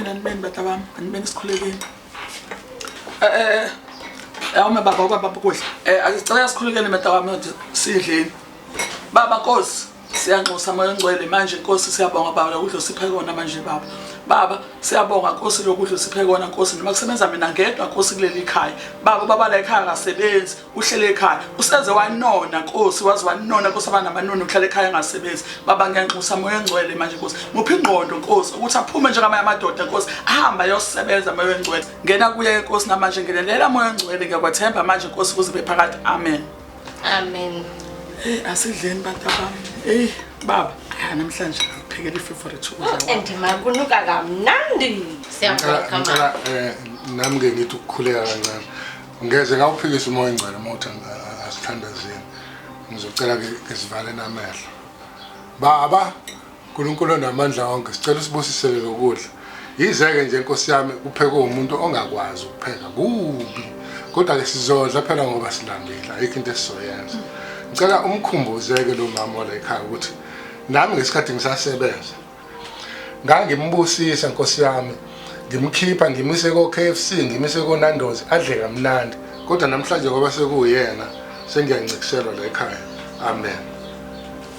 Anmen batabam, anmen isikhulekeni. Awuma baba kudla. Asicela sikhulekeni batabam ukuthi sidleni. Baba Nkosi, siyanxusa moya ngcwele manje Nkosi siyabonga baba lokudla siphe kona manje baba. Baba siyabonga Nkosi lokudla siphe kona Nkosi noma kusebenza mina ngedwa Nkosi kuleli ekhaya. Baba la ekhaya akasebenzi, uhlele ekhaya. Useze wanona Nkosi, wazi wanona Nkosi abanamanoni uhlele ekhaya engasebenzi. Baba ngiyanxusa moya ngcwele manje Nkosi. Muphi ingqondo Nkosi ukuthi aphume njengamanye amadoda Nkosi ahamba yosebenza moya ngcwele. Ngena kuye Nkosi namanje ngenelela moya ngcwele ngiyakwathemba manje Nkosi kuzibe phakathi. Amen. Amen. Asidleni bantabami. Baba, namhlanje ngiphekela i-favorite ukudla. Endima kunuka kamnandi. Siyabonga mama. Nami ke ngithi ukukhuleka kancane. Ngeze ngawuphikisa umoya engcwele mothi asithandazeni. Ngizocela ke sivale namehlo. Baba, uNkulunkulu onamandla wonke, sicela usibusisele lokudla. Yizeke nje Nkosi yami kupheka umuntu ongakwazi ukupheka kubi. Kodwa ke sizodla phela ngoba silambile, ayikho into esizoyenza. Ngicela umkhumbuzeke lo mama la ekhaya ukuthi nami ngesikhathi ngisasebenza ngangimbusisa Nkosi yami, ngimkhipha ngimise ko KFC, ngimise ko Nando's adle kamnandi. Kodwa namhlanje ngoba sekuyena sengiyancikisela la ekhaya. Amen.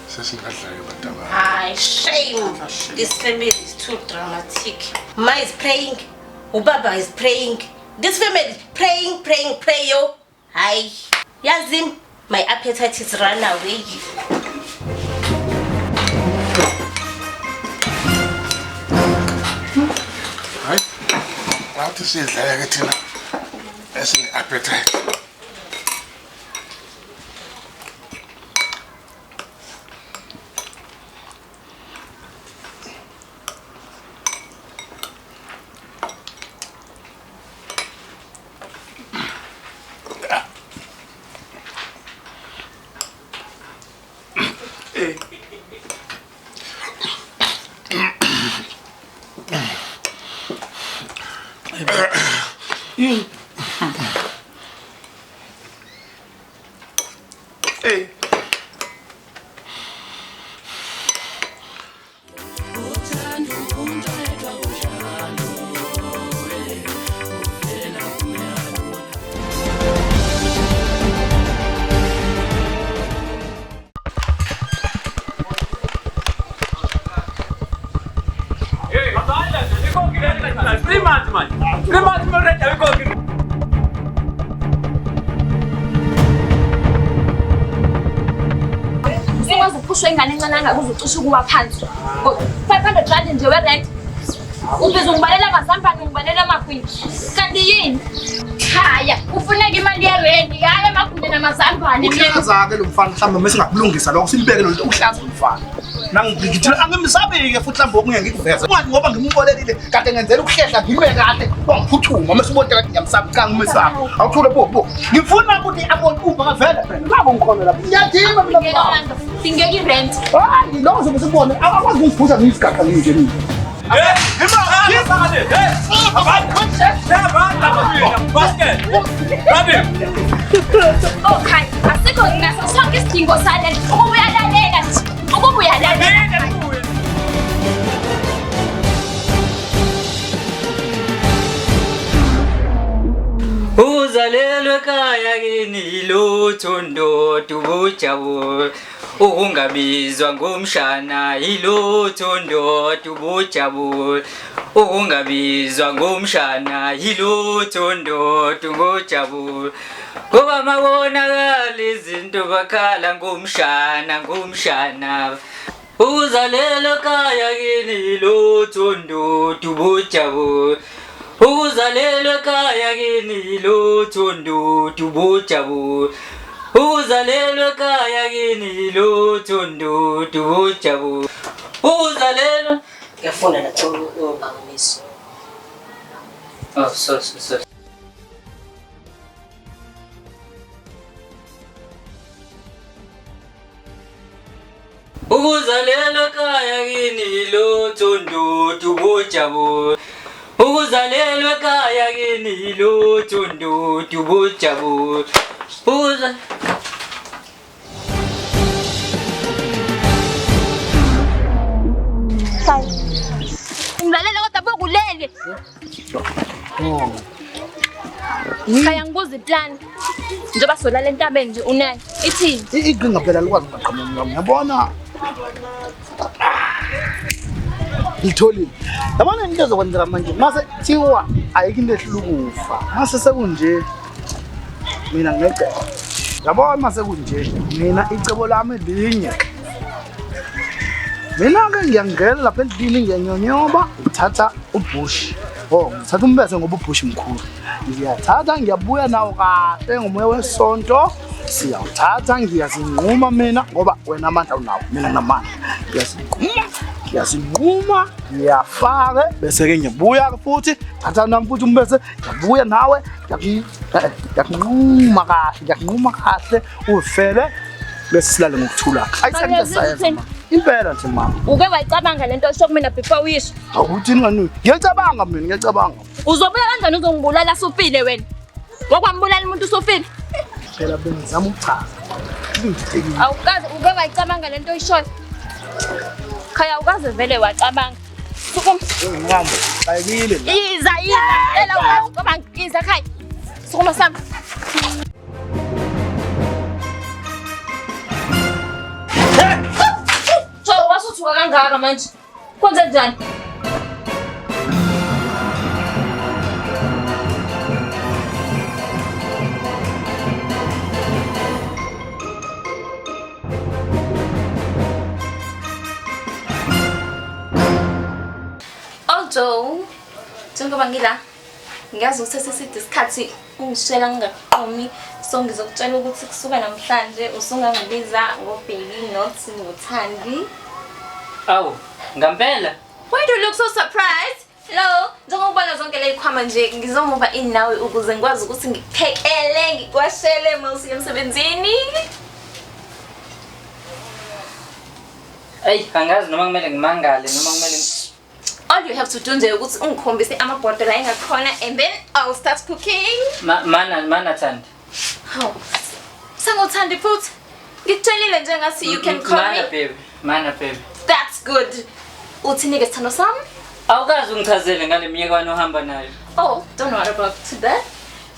Sesingadlayo bantaba. Hayi, shame. This family is too dramatic. Ma is praying, ubaba is praying. This family is praying yo. Hayi. Yazim, my appetite is run away. Hayi. Wathi sidla ke thina. Esine appetite. Uzocisha kuwa phansi. 500 rand nje we-rent. Ubhiza ungibalela amazambane, ungibalela amagwinya. Kanti yini? Khaya, kufuneka imali ye-rent, hayi amagwinya namazambane. Uhlaza-ke lo mfana mhlawumbe mase ngakulungisa lokho simbeke lo uhlaza umfana. Nangithi angimsabi-ke futhi mhlawumbe okunye ngikuveze. Ungathi ngoba ngimbolekile kade ngenzela ukuhlehla ngime kahle wangiphuthuma mase ubonke kathi ngiyamsabi cha ngimesaba. Awuthule bo. Ngifuna ukuthi abone uma kavela phela. Ngaba ngikhona lapha. Ngiyadinga mina mfana. Singeki i-rent. Hayi, lokho zobe sibone. Akwazi ukungiphuza ngiyisigaqa nje mina. Okay, asikho nginaso sonke isidingo sale. Ukuba uyalalela nje. Ukuba uyalalela. Uzalelwe ekhaya kini luthondo tubujabule. Ungabizwa ngomshana yiluthondo tubujabule. Ungabizwa ngomshana yiluthondo tubujabule. Ngoba mabonakala izinto bakhala ngomshana. Uzalelwe ekhaya kini luthondo tubujabule. Uzalelwe ekhaya kini luthondo tubujabule. Uzalelwe ekhaya kini luthondo tubujabule. Uzalelwe Ngiyafuna natholo ungangimisi. Oh, so. Uzalelwe ekhaya kini luthondo tubujabule. Uzalelwe ekhaya kini yilutho ndudu bujabule. Ngilalela kodwa bokulele. Khaya ngibuza iplan. Njengoba solala entabeni nje unayo. Ithini? Iqinga phela likwazi ukugqama ngami. Yabona? Ngitholile. Yabona into ezokwenzeka manje. Mase thiwa ayikho into ehlukufa. Mase sekunje. Mina ngecebo. Yabona mase kunje. Mina icebo lami linye. Mina ke ngiyangena lapha endlini ngiyenyonyoba, ngithatha ubush. Ngithatha umbese ngoba ubush mkhulu. Ngiyathatha ngiyabuya nawo kahle ngomoya wesonto. Siyawuthatha ngiyazinquma mina ngoba wena amandla unawo, mina namandla. Ngiyazinquma, ngiyafaka bese ke ngiyabuya futhi, thatha nami futhi umbese, ngiyabuya nawe, ngiyakunquma kahle, ufele bese silale ngokuthula. Ayisenza impela nje mama. Uke wayicabanga lento esho kumina before uyisho? Awuthini ngani? Ngiyacabanga mina, ngiyacabanga. Uzobuya kanjani uzongibulala sufile wena? Ngokwambulala umuntu usufile? Phela bengizama ukuchaza. Awukaze uke wayicabanga lento oyishoyo? Khaya ukaze vele wacabanga. Sukuma. Ngihamba. Ayikile la. Iza ela ngoba ngiza khaya. Sukuma sami. Wasuka kangaka manje. Kwenze njani? Joe, njengoba ngila ngiyazi ukuthi seside isikhathi ungishela ngingaqomi, so ngizokutshela ukuthi kusuka namhlanje usungangibiza ngoBaby not ngoThandi. Awu, ngempela? Why do you look so surprised? Hello, njengobona zonke le ikhwama nje ngizomuva inawe ukuze ngikwazi ukuthi ngikuphekele, ngikwashele mawusiya emsebenzini. Ay, angazi noma kumele ngimangale noma kumele All you have to do nje ukuthi ungikhombise amabhodlela engakhona and then I'll start cooking. Mana Thandi. Haw. Sangothandi futhi. Ngikutshelile nje ngasi you can call me. Mana baby. That's good. Uthini ke sithando sami? Awukazi ungichazele ngale miyekwana ohamba nayo. Oh, don't worry about that.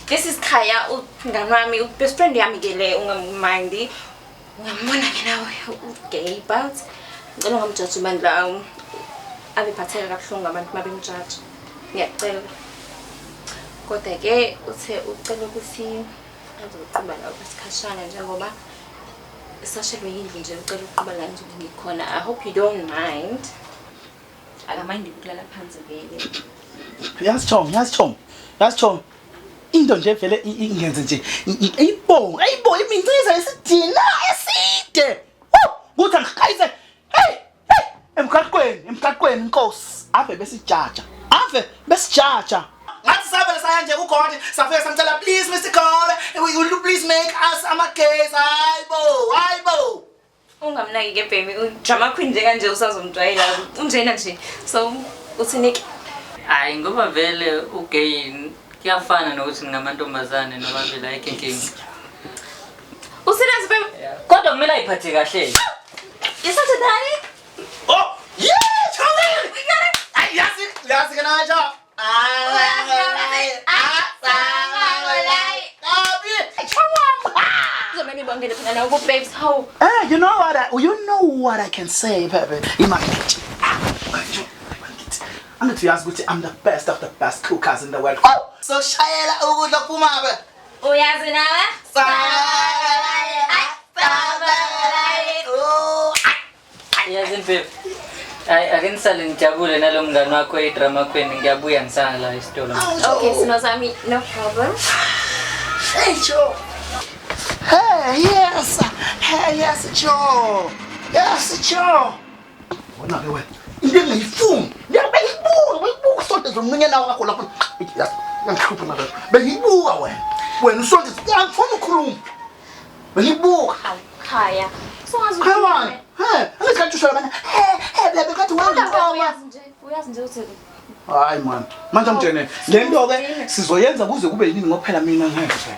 This is Khaya, umngani wami, best friend yami ke le ungamindi. Ungamona ke nawe gay but ngicela ungamjudge bandla abephatheka kabuhlungu abantu mabemjudge. Ngiyacela. Kodwa ke uthe ucela ukuthi azoqhubeka la kwesikhashana njengoba isashelwe yindlu nje ucela uqhubeka la nje ngikhona. I hope you don't mind. Akamind ukulala phansi vele. Yasithom. Into nje vele ingenze nje ayibonga iminciza esidina eside. Kuthi angikhayize. Hey! Emkaqweni inkosi. Ave besijaja. Ngathi sabe lesaya nje uGod safika samtshela please Mr. God, will you please make us amagezi? Hayibo. Ungamnaki ke baby, drama queen nje kanje usazomjwayela unjena nje. So uthiniki Hayi ngoba vele ugay kuyafana nokuthi ngingamantombazane noma vele ayikhenkingi. Userious baby? Kodwa kumele ayiphathe kahle. Isathe dani? Oh, yeah, Charlie. We got it. Yasi kana cha. Babes, how? You know what I can say, baby. I'm going to ask you, I'm the best of the best cookers in the world. Oh, so shayela ukudla kumabe. Uyazi nawe? Yazi babe. Akenisale ngijabule nalo mngani wakho edrama queen ngiyabuya ngisana la esitolo. Okay, Sinozami, no problem. Hey, Joe. Hey, yes, Joe. Wona ke wena. Into engiyifuni. Ngiyayibuka sonke zomnyana wakho lapha. Ngiyahlupha manje. Bengiyibuka wena. Wena sonke ngiyafuna ukukhuluma. Bengiyibuka. Khaya. Khaya. Angithi kanti usho bana. Bebe kathi wena ngicoma. Uyazi nje ukuthi Hayi man. Manje ngitshene. Lento ke sizoyenza kuze kube yini ngoba phela mina ngeke.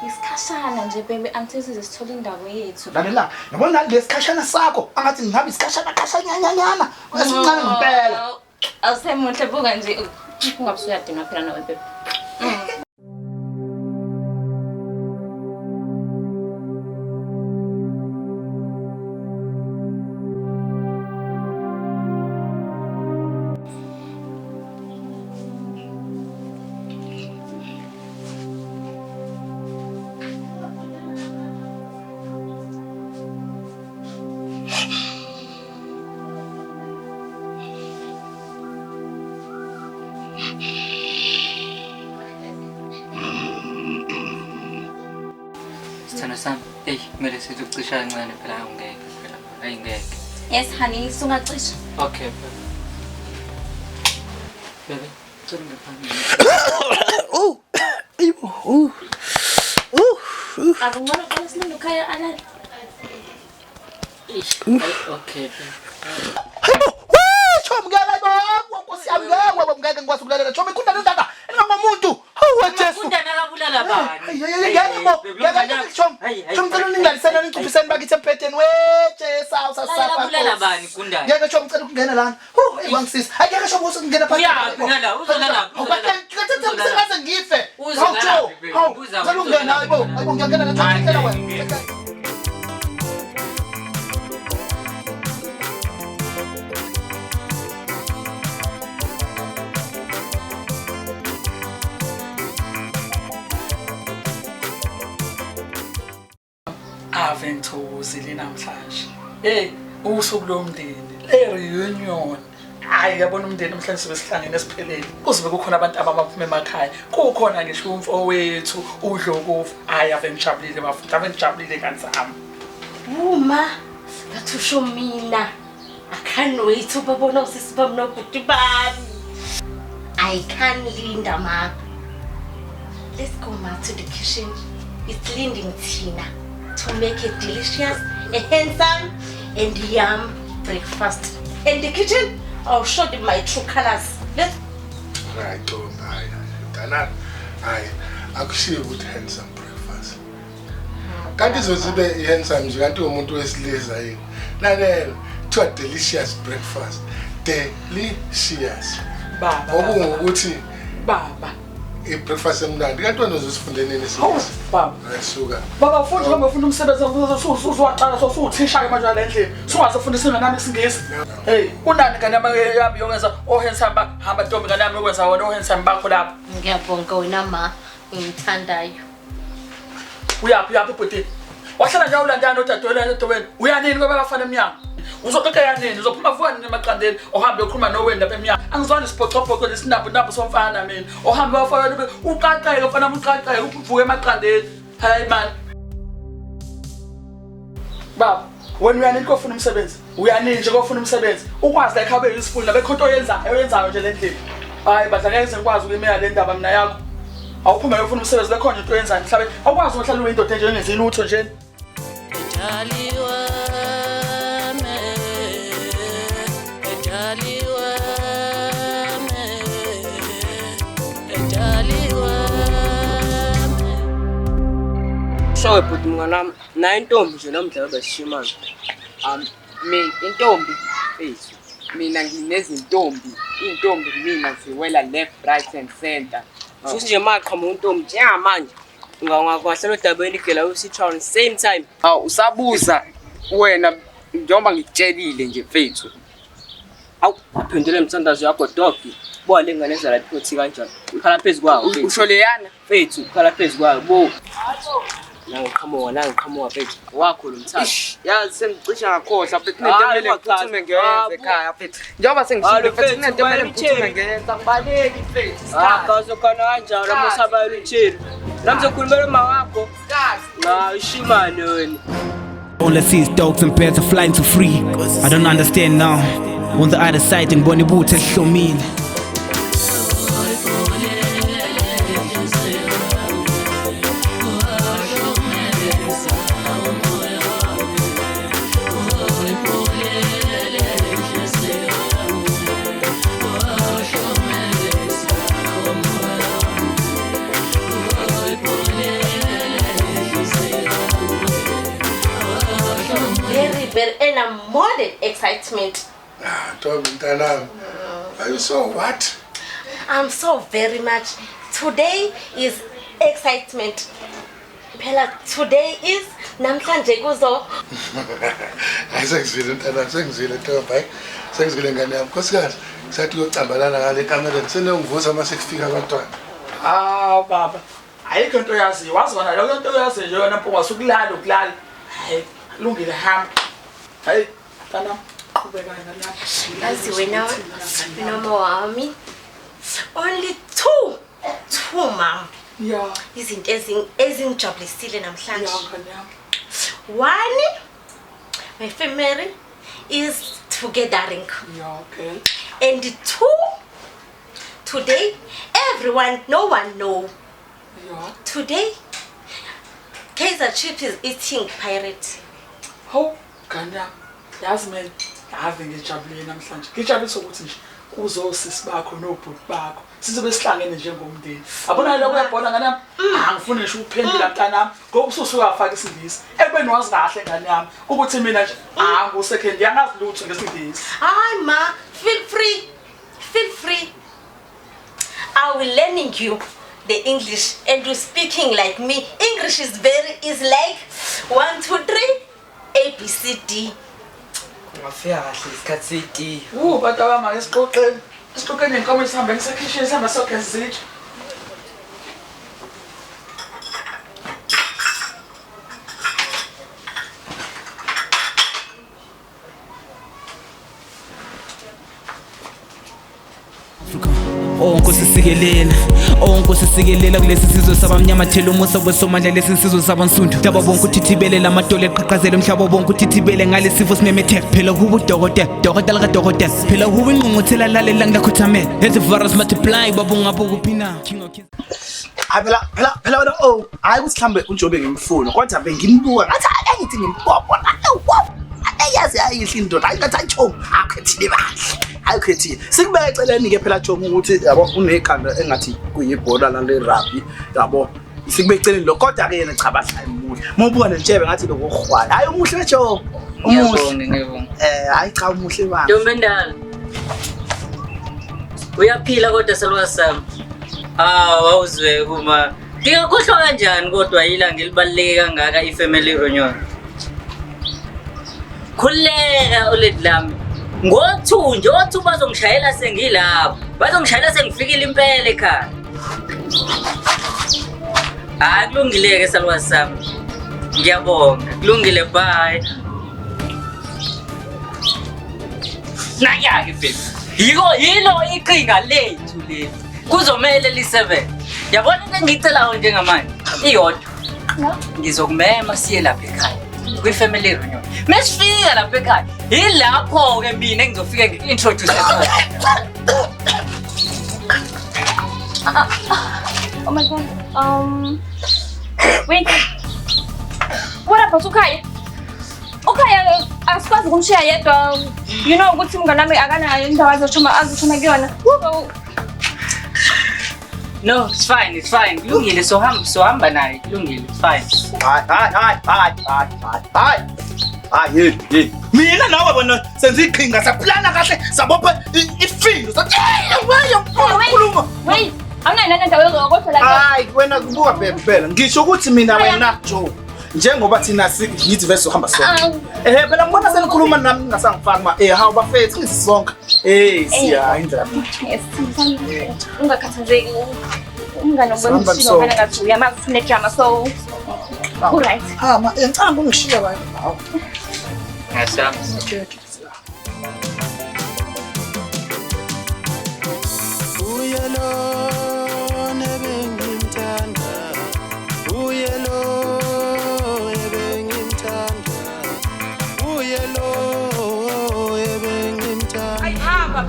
Isikhashana nje baby until size sithola indawo yethu. Lalela, yabona lesikhashana sakho angathi ngihabi isikhashana kashanyanyana. Uyasincane ngempela. Awusemuhle buka nje ungabusuyadinwa phela nawe baby. Sithando sami, kumele sithi ukucisha kancane phela angeke phela. Ayingeke. Yes honey, sungacisha. Okay. Baby, cela ngaphandle. Akungcono xa silinde ukhaya alala. Okay. Chomgela bo, kusiyamngeke ngeke ngikwazi ukulalela. Chome kunda ndaba, engamuntu. Hawu Jesu. Undana akabulala bani? Yebo, ngeke chom. Chom cela ningalisana nincuphiseni bakithi empedeni Jesu awusasafa. Akabulala bani kundana? Ngeke chom cela ukungena lana. Eyiwangisisa. Hayi ngeke chom usungena phakathi. Uyaphi uzolala. Ngaze ngife. Hawu, cela ungena hayibo. Hayibo ngiyangena la chom cela wena. Ave ngithokozile namhlanje. Usuku lomndeni, le reunion. Hayi yabona umndeni namhlanje sibehlangene esiphelele. Kuzobe kukhona abantu abaphuma emakhaya. Kukhona ngisho umfowethu uDlokovu. Hayi ave ngijabulile bafuna, ave ngijabulile kansami. Uma ngathusho mina. I can't wait to babona usisi bami nobhuti bami. I can't linda ma. Let's go ma to the kitchen. It's linding Tina to make a delicious, a handsome and yum breakfast. In the kitchen, I'll show them my true colors. Let's Right, don't I akushiye ukuthi handsome breakfast. Kanti izozibe handsome nje kanti umuntu wesilisa yini. Lalela, to a delicious breakfast. Delicious. Baba. Okungukuthi Baba. breakfast emnandi kanti wena uzosifunda nini Hawu baba. ayisuka. Baba futhi uma ufuna umsebenzi uzwaqala sosuthisha ke manje endlini. Sungazofundisa ngani isingisi. Hey, kunani ngane yami yokwenza ohandsome hamba ntombi ngane yami yokwenza wona ohandsome bakho lapha. ngiyabonga wena ma ngimthandayo. Uyaphi bhuti? Wahlala nje ulandana nodadewenu edobeni. Uyanini ngoba bafana eminyango? Uzoqeka yanini? Uzophuma futhi nemaqandeni ohambe ukhuluma nowena lapha eminyango. Angizwani isiphoqophoqo lesinabo somfana mina. Ohambe wafana uqaqeke ufana uqaqeke uvuke emaqandeni. Hayi man. Baba, wena uyanini kofuna umsebenzi? Uyanini nje kofuna umsebenzi? Ukwazi la ekhabe useful nabekhonto oyenzayo nje lendlela. Hayi badla ngeke ngikwazi ukuyimela le ndaba mina yakho. Awuphuma uyofuna umsebenzi lekhona into oyenzayo mhlawumbe awukwazi ukuhlala uyindoda nje engenzi lutho nje. Showe bhuti mnganami na intombi nje namdla besishimana. Mina intombi ethu mina nginezintombi intombi mina ziwela left right and center Futhi nje maqhamu untombi njengamanje ungangakwahlala odabeni igela uSitron same time. usabuza wena njengoba ngikutshelile nje mfethu Awu aphendule umthandazo yakho dogi boa lengane ezala iphothi kanjani ukhala phezulu kwawo usho leyana mfethu ukhala phezulu kwawo bo nangiqhamuka mfethu wakho lo mthandazo yazi sengicisha ngakhohlwa mfethu nento emele ngiphuthime ngiyenze ekhaya mfethu njengoba sengishilo mfethu nento emele ngiphuthime ngiyenza ngibaleki mfethu kazokana kanjalo musabayela uthini namzokhulumela uma wakho na ishimane wena. All I see is dogs and birds are flying too free. I don't understand now. On the other side, in Bonnie Boots, show me. very, and I'm more than excitement. Ntombi mntanami. Are you so what? I'm so very much. Today is excitement. Phela today is namhlanje kuzo. Ayisengizile mntanami, sengizile Ntombi, hayi. Sengizile ngane yami. Nkosikazi, sathi uyocambalana ngale kamereni. Senengivusa mase kufika abantwana. Baba. Ayikho into yaziyo. Wazona lokho into yaziyo nje yona mpunga sukulala ukulala. Hayi, kulungile hamba. Hayi, mntanami. Qhubeka ngalapha. Yazi wena noma wami. Only two mom. Yeah. Izinto ezingijabulisile namhlanje. Yeah. One, my family is togethering. Yeah, okay. And two, today everyone, no one know. Yeah. Today, Kaiser Chief is eating pirate. Ho, Kanya. Yazi mina, ave ngijabulile namhlanje. Ngijabulisa ukuthi nje uzosisi bakho nobhuti bakho. Sizobe sihlangene njengomndeni. Abona lokho uyabona ngane yami? Angifuni nje ukuphendula mntanami. Ngoba ususuyafaka isingisi. Ekubeni wazi kahle ngane yami ukuthi mina nje angusekhendi yangazi lutho ngesingisi. Hi ma, feel free. Feel free. I will learning you the English and you speaking like me. English is like 1, 2, 3 ABCD. Ngafika kahle isikhathi seyiti. Bata bama esixoxeni. Isixoxeni nenkomo isihambe ngisekhishini sihamba sogeza izitsha. Nkosi sikelela kulesi sizwe sabamnyama thela umusa wesomandla lesi sizwe sabansundu daba bonke uthithibele lamadolo eqhaqhazela umhlaba bonke uthithibele ngale sifo simemetheka phela kuba udokotela kadokotela phela kuba ingqungquthela lalela ngilakhuthamela as the virus multiply babungabo kuphina phela wena hayi ukuthi mhlambe uNjobe ngimfuna kodwa bengimbuka ngathi angithi ngimpopo ayazi ayihle indoda ayingathi ayichongo akhethile bahle ayikhethile sikubeka eceleni ke phela chongo ukuthi yabo unekhanda engathi kuyibhola lale rugby yabo sikubeka eceleni lo kodwa ke yena cha bahlala emuhle mobuka nentshebe ngathi lokuhwaya hayi umuhle chongo Ngiyabonga. Hayi cha umuhle bani Ntombendala. Uyaphila kodwa salwazi sami. Wawuzwe kuma. Ngikukhohlwa kanjani kodwa ilanga elibaluleke kangaka ifamily reunion. Khuleka uledlami. Ngothunje othi bazongishayela sengilapho. Bazongishayela sengifikile impela ekhaya. Kulungile ke salwazi sami. Ngiyabonga. Kulungile bye. Nayake baby. Yilo iqhinga lethu leli. Kuzomela li7. Yabona into engicelayo njengamanje. Iyodwa. Ngizokumema siye lapha ekhaya. Kwi-family reunion. Mesifika lapha ekhaya. Yilapho ke mina engizofika ngi-introduce khona. Oh my god. Wait. What about Ukaya? Ukaya asikwazi ukumshiya yedwa. You know ukuthi mnganami akanayo indawo azoshuma kuyona. No, it's fine. Kulungile sohamba naye. Kulungile, it's fine. Hayi. Mina nawe bona senza iqhinga saplana kahle sabopha ifindo sathi wayakhuluma. Wait. Awunayo indawo yokuthi la. Hayi wena kubuka phela. Ngisho ukuthi mina wena Joe. Njengoba thina ngithi vese uhamba sonke. Phela ngibona senikhuluma nami ngingasangifaki ma hawu bafethu ngisonke. Siya indlela. Yes, ungakhathazeki. Umngane ngibona phela ngathi uyamazi ufune drama so alright. Ma ngicanga ungishiya bani. Hawu. Ngiyasaba.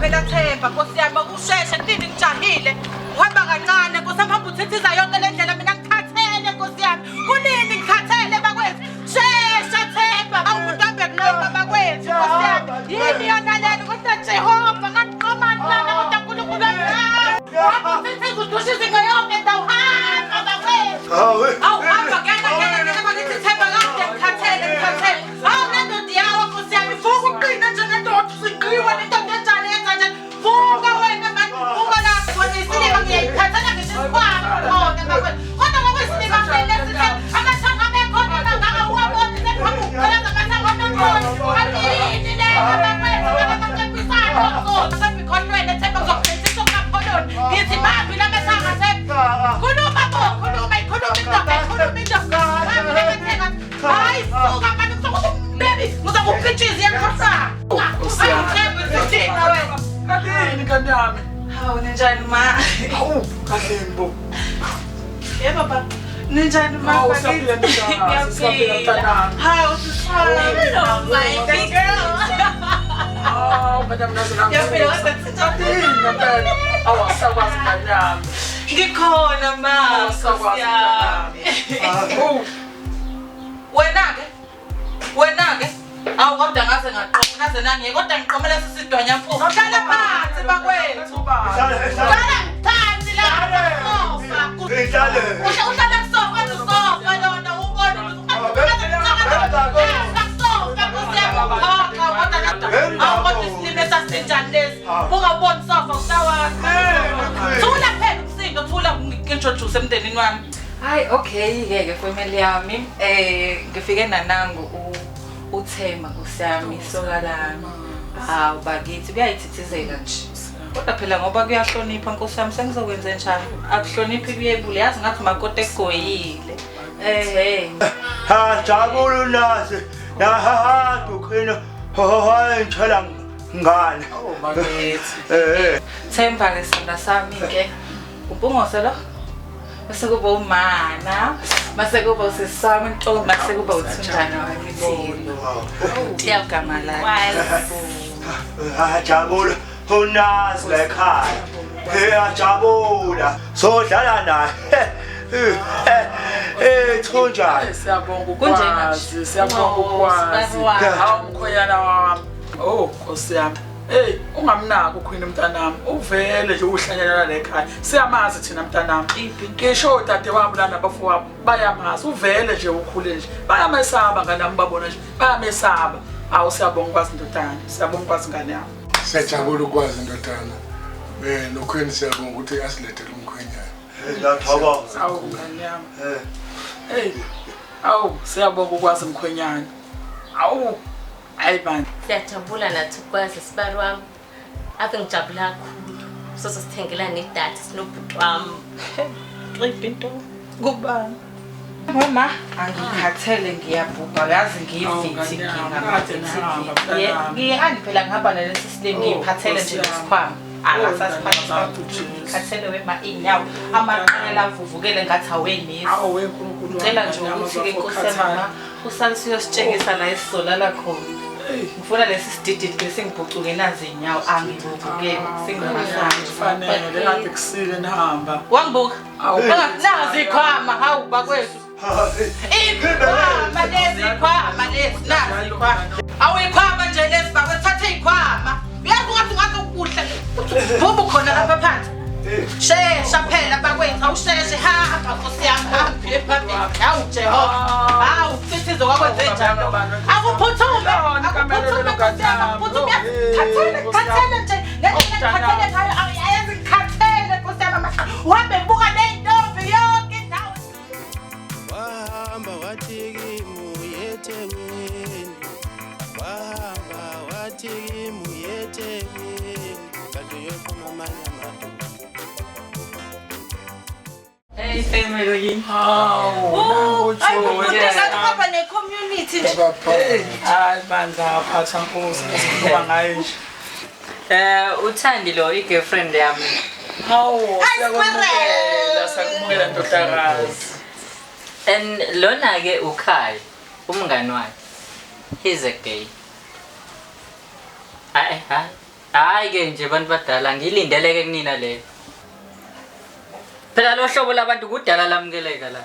Phela Themba Nkosi yami ukusheshe ndini ngijahile uhamba kancane Nkosi yami hamba uthithiza yonke le ndlela mina ngikhathele Nkosi yami kunini ngikhathele bakwethu shesha Themba awumuntu ambekuloba bakwethu Nkosi yami yini yona lena kodwa Jehova ngaqoma lana kodwa uNkulunkulu hamba uthithiza udushize ngayonke ndawo hamba bakwethu awuhamba ngena bakithi Themba kade ngikhathele awunendodi yawo Nkosi bakwethu. Kodwa ngokwesilima kumele sithi amathanga abekhona ngaka uwabona sephamukela ngamathanga abekhona. Kanti le bakwethu ngabaqeqisana ngokuthi sebikhohlwele themba ngizokuphethiswa ngapholoni. Ngithi babi lamathanga sepha. Khuluma bo, khuluma indaba. Hayi, suka manje baby, ngizokupitchiza yakhosa. Ayithembe sithina wena. Kanti ngane yami. Hawu ninjani ma? Hawu, kahle bo. Yebo baba. Ninjani ma? Hawu, siyaphila mntana. Hawu, sisifana. Hello my big girl. Hawu, madam nazana. Yaphila wasethi ngempela. Awasakwazi ngane yami. Ngikhona ma. Awasakwazi ngane yami. Wena-ke awu kodwa ngaze ngaqoqa ngaze nangiye kodwa ngiqomela sisidwanya mfumo hlala phansi bakwethu hlala phansi la uhlala kusofa usofa lona ubona kodwa isilime sasinjani lesi ungaboni sofa usawani thula phela umsindo thula ngi-introduce emndenini wami. Hayi okay-ke family yami ngifike nanangu uThema kusami sokalami. Hawu bakithi kuyayithithizela nje. Kodwa phela ngoba kuyahlonipha Nkosi yami sengizokwenza njani? Akuhloniphi kuyebule yazi ngathi makoti egoyile. Ha jabulu nasi. Ha dukhina. Hayi ngithola ngane. Oh bakithi. Themba ke sona sami ke. Umpungose lo? Mase kuba umana, mase kuba usesami ntombi, mase kuba uthunjana wakithi. Iyagama la. Jabula unazi lekhaya. Jabula sodlala naye. Thunjana. Siyabonga ukwazi, siyabonga ukwazi. Hawu mkhonyana wami. Oh Nkosi yami. Hey, ungamnaki ukhwini mntanami. Uvele nje uhlanyela la ekhaya. Siyamazi thina mntanami. Ngisho dade wami lana bafowabo bayamazi. Uvele nje ukhule nje. Bayamesaba nganami babona nje. Bayamesaba. Awu siyabonga ukwazi ndodana. Siyabonga ukwazi ngane yami. Siyajabula ukwazi ndodana. Nokhweni siyabonga ukuthi asilethele umkhwenyana. Ngiyathokoza. Awu ngane yami. Hey. Awu siyabonga ukwazi mkhwenyana. Awu ayibani. Siyajabula nathi ukwazi sibali wami. Ave ngijabula kakhulu. Sosithengela nedatha sinobhuti wami. Qiphi into kubani? Mama angikhathele ngiyabhubha yazi ngiyivithi ngihamba phela ngihamba nalesi sile ngiyiphathele nje isikhwama akasasiphatha ngikhathele wema inyawo amaqala avuvukele ngathi awenezi awu weNkulunkulu ngicela nje ukuthi ke Nkosi yami usale siyositshengisa la esisolala khona ngifuna lesi sidididi bese ngibhucuke nazi inyawo angibukeke singamasanje fanele ngathi kusile nihamba wangibuka nazi ikhwama hawu bakwethu ikhwama lezi ikhwama lezi nazi ikhwama awuyikhwama nje lezi bakwethu thatha ikhwama uyazi ngathi ukudla bubu khona lapha phansi shesha phela bakwethu awusheshe hamba Nkosi yami hamba ephambili hawu Jehova hawu sithi zokwenza njalo akuphuthume akuphuthume Nkosi yami akuphuthume khathele nje khathele ngayo ayazi khathele Nkosi yami uhambe buka nentombi yonke indawo wahamba wathi kimuyethekweni wahamba wathi kimuyethekweni kanti yophuma amanyama. Hey family. Hawu ngiyahamba ne-community nje hayi bandla aphatha Nkosi sikhuluma ngayo nje. Uthandi lo i-girlfriend yami. Hawu siyakwamukela sakubukela ndodakazi. And lona ke uKhaya umngani wakhe. He's a gay. Hayi ke nje abantu badala ngilindeleke kunina le. Phela lo hlobo labantu kudala lamukeleka la.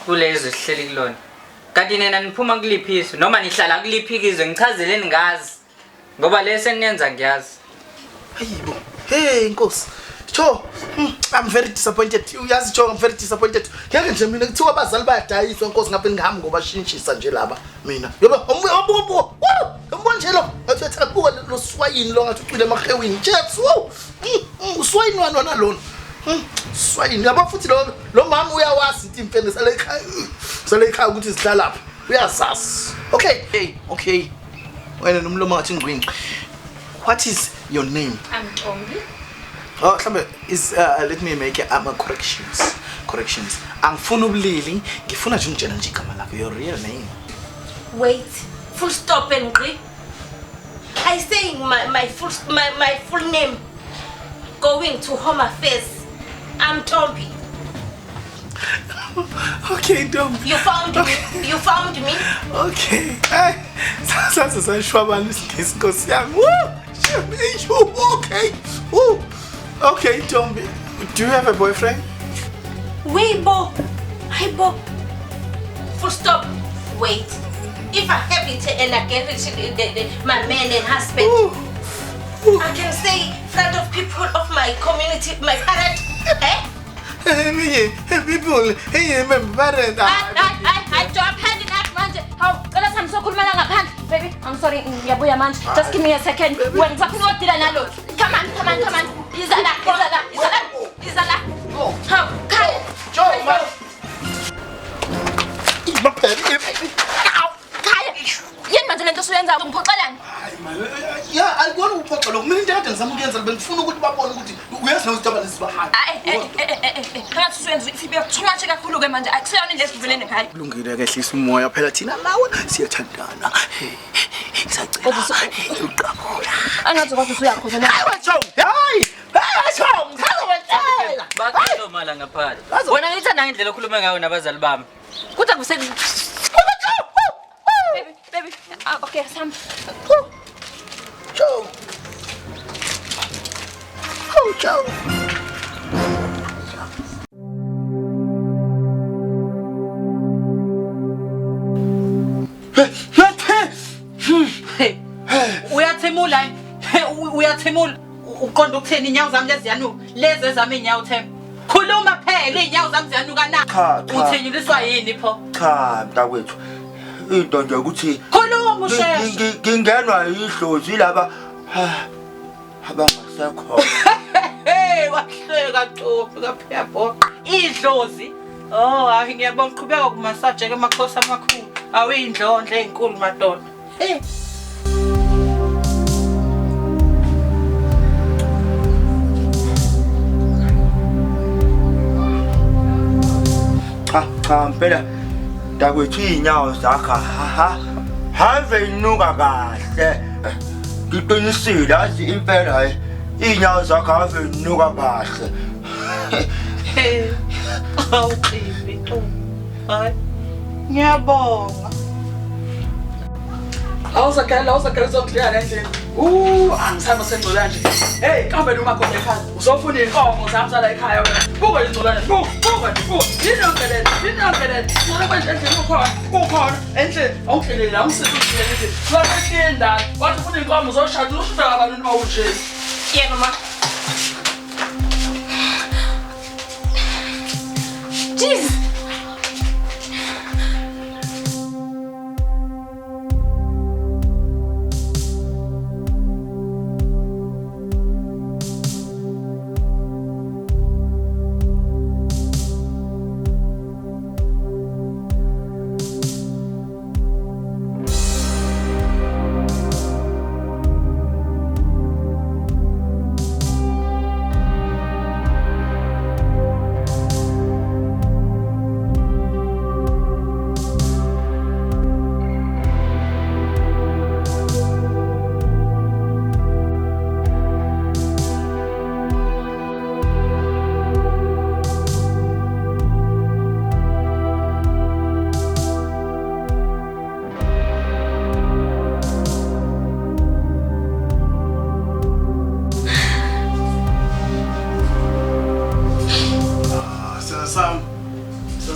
Kulezi sihleli kulona. Kanti nina niphuma kuliphi isu noma nihlala kuliphi izwe ngichazeleni ngazi. Ngoba lese niyenza ngiyazi. Hayibo. Hey Nkosi. Cho, I'm very disappointed. Uyazi Cho, I'm very disappointed. Ngeke nje mina kuthiwa abazali bayadayiswa Nkosi ngabe ngihamba ngoba shintshisa nje laba mina. Yoba umbuko. Ngibona nje lo. Ngathi buka lo swayini lo ngathi ucwile emahewini. Jetsu. Uswayini wani lona. Swayini yabo futhi lo mama uyawazi ithi imfene sale ekhaya ukuthi sihlala lapha. Uyazazi. Okay. Wena nomlomo wathi ngqwinqi. What is your name? I'm Tombi. Oh, mhlambe is let me make corrections. Angifuna ubulili, ngifuna nje ungitshela nje igama lakho, your real name. Wait. Full stop and Ngqi. I saying my full name. Going to Home Affairs. I'm Tombi. Okay, Tombi. You found me? Okay. Sasa sanishwabana isigisi Nkosi yami. Okay. Okay, Tombi. Do you have a boyfriend? Weibo. Full stop. Wait. If I have it and I get it, my man and husband, I can say in front of people of my community, my parent, People, my parent. I don't hand it up, man. Let's have so cool, man. Baby, I'm sorry, Yabuya, man. Just give me a second. When talking about Dilana, come on. Izala. Kaya. Joe, man. Yini manje lento suyenza ngiphoxelani? Yeah, I want to phoxa lo. Mina into kade ngizama ukuyenza bengifuna ukuthi babone ukuthi uyazi nozidaba lesibahani. Ngathi suyenza ifibe kuchumache kakhulu ke manje akusiyona indlela esivelene ngayo. Kulungile ke hlisa umoya phela thina nawe siyathandana. Ngisacela uqabula. Angathi kwathi usuyakhona. Hayi Joe. Hayi Joe, ngizawetshela. Bakho mala ngaphandle. Wena ngithanda indlela okhuluma ngayo nabazali bami. Kuthi akuseni Baby. Okay, Sam. Joe. Oh, Joe. Uyathemula. Uqonda ukutheni inyawo zami leziyanuka. Lezi ezami inyawo Themba. Khuluma phela inyawo zami ziyanuka na. Uthenyiliswa yini pho? Cha, mntakwethu. Into nje ukuthi khuluma usheshe. Ngingenwa idlozi laba abangasekho. Wahleka Thuphi kaphela bhoqa. Idlozi. Oh, hayi ngiyabona uqhubeka kumasaje ke makhosi amakhulu. Awuyindlondle ezinkulu madoda. Cha mpela mntakwethu inyawo zakho have inuka kahle. Ngiqinisile azi impela hayi inyawo zakho have inuka kahle. Awuqibi Thuphi. Hayi. Ngiyabonga. Awuzakhala uzokudlela endlini. Angisama sengcola nje. Hey, kambe noma khona ekhaya. Uzofuna inkomo zami sala ekhaya wena. Buka ingcola nje. Buka. Yinongelele. Ngoba manje endlini ukhona. Endlini awuhlelele awusithi ukudlela endlini. Uzofunda. Wathi ufuna inkomo uzoshada uzoshada abantu noma unje. Yebo ma. Jesus.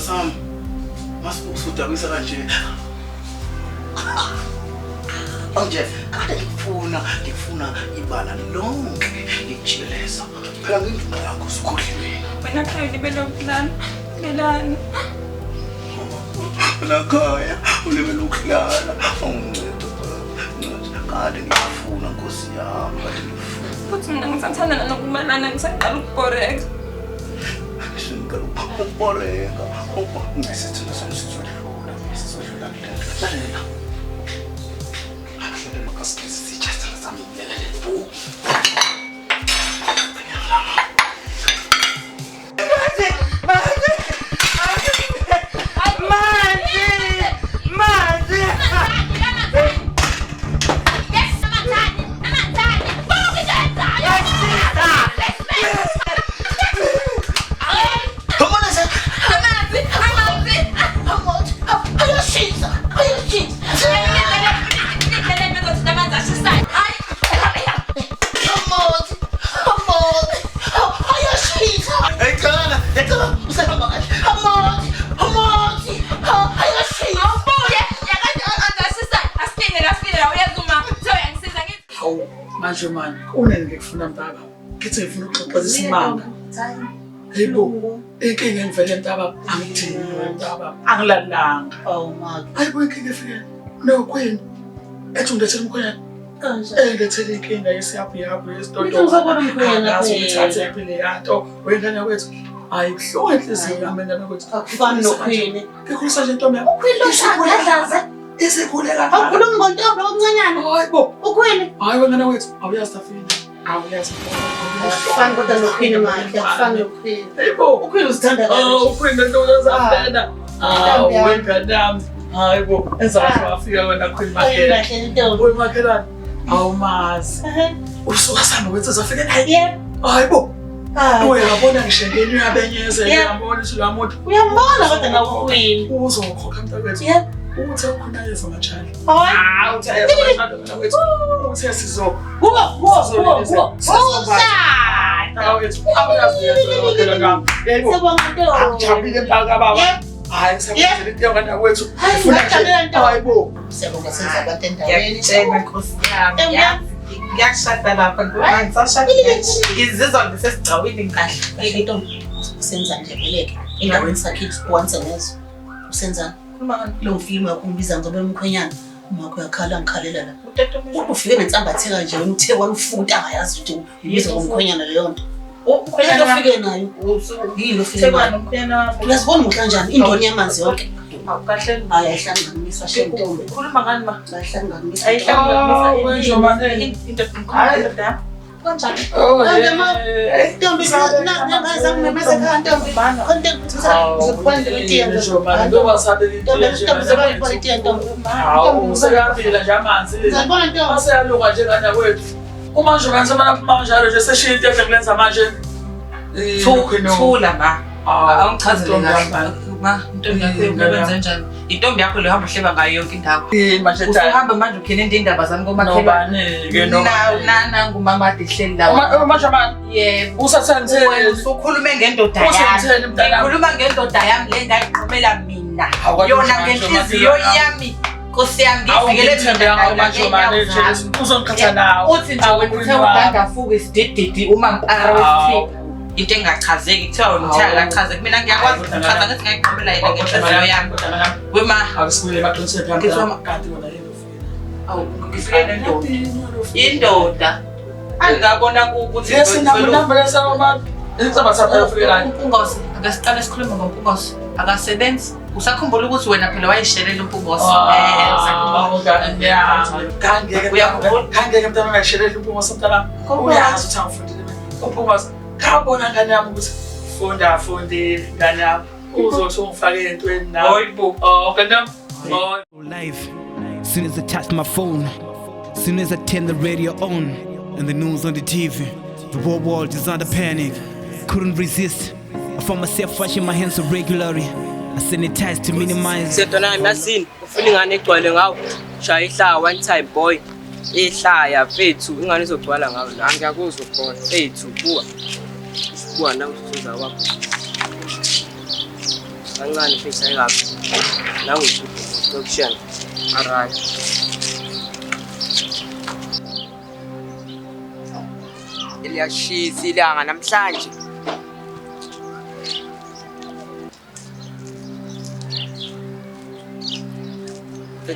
Sam, masibuksuda kwisaka nje. Anje, kade ngifuna ibala lonke lijikeleza. Phela ngindima yakho sikhohliwe. Wena khaya libelo plan. Melani. Lakhaya ulibele ukuhlala awuncedo kade ngifuna Nkosi yami kade ngifuna Futhi mina ngisathanda nokumalana ngisaqala ukubhoreka. ungiboleka. Ngisithina sangisizodlula. Sizodlula kulento. Lalela. Ahlele makasisi sijasta sami lelela. Manje manje unene ngikufuna mbaba ngithi ngifuna ukuxoxa isimanga yebo inkinga engivele ntaba angithini ntaba angilalanga ayibo inkinga efike nokwini ethi ungilethele umkhwenyana ngilethele inkinga yesiyabhiyabhu yesidodo azongithathe impilo yanto wengane kwethu hayi buhlungu enhliziyo yami ngane kwethu akufani nokhwini ngikhulisa nje ntombi yami ukhwini loshadlaza isikhule kancane awukhulumi ngontombi omncanyana hayibo ukhwini hayi wengane wethu awuyazi tafini awuyazi akufani kodwa nokhwini manje akufani nokhwini hayibo ukhwini uzithanda kahle ukhwini nto zafena wengane yami hayibo enzathi wafika wena khwini makhelane awumazi usuka sami wethu zafika hayibo uyabona ngishengeni uyabenyeza uyabona ukuthi lo muntu uyambona kodwa ngawukhwini uzokhokha mntakwethu uthi ukhona yeza majali uthi mntakwethu uthi sizo angijabulile mpaka baba hayi ngisabenzela into yongana kwethu hayibo siyabonga senza abantu endaweni Nkosi yami ngiyashada lapha ngizizwa ngisesigcawini kahle ntombi usenza nje veleke endaweni sakhithi once nezo usenzani lo mfilimu yakumbiza ngoba umkhwenyana umakho yakhala ngikhalela la ufike nensambatheka nje wena uthe walufuta angayazi ukuthi ubiza ngomkhwenyana leyo nto umkhwenyana ufike nayo yini ufike nayo uyazibona kanjani indoni yamanzi yonke kahle hayi ayihlanganiswa shentombi khuluma ngani ma ayihlanganiswa ayihlanganiswa into hayi kanjani ntombi naza kumemeza ekhaya ntombi usekambila nje amanzi aseyalunga nje ngane kwethu umanje manje manjalo nje seshiya into ekulenza manje thula ma awungichazele kahle ma intombi yakho yenza njani intombi yakho le hamba uhleba ngayo yonke indawo manje uhamba manje ukhina indaba zami ngomakhelwane nana ngumama ade hleli la manje man yebo usathenzele usukhulume ngendoda yami ngikhuluma ngendoda yami le ngayiqhumela mina yona ngenhliziyo yami Nkosi yami ngifikele manje manje uzongikhatha nawe uthi nje wena uthe udandafuka isidididi uma ngiqara into engachazeki kuthiwa wena uthaya akachazeki mina ngiyakwazi ukuchaza ngathi ngayiqhubela yena ngenhliziyo yami wema awusibuyele emaqinisweni yami kanti wena awu ngifike nendoda indoda angabona ukuthi yesinambulambula sawama insaba sapha ufika uMpungosi akasiqala sikhuluma ngoMpungosi akasebenzi usakhumbula ukuthi wena phela wayishelela uMpungosi kangeke mntana ungayishelela uMpungosi mntana uyazi ukuthi angifundile uMpungosi khabona ngane yami ukuthi fundile ngane yami uzothi ungifake entweni nawe hayibo ngane yami live soon as I touch my phone soon as I turn the radio on and the news on the TV the whole world is under panic couldn't resist I found myself washing my hands so regularly I sanitize to minimize Setona imazini ufuna ingane egcwele ngawo shaya ihlaya one time boy ihlaya fethu ingane izogcwala ngawo la ngiyakuzwa khona fethu buwa na usuza wakho kancane fethu ayikabi nawe usukushana alright Eliyashisa ilanga namhlanje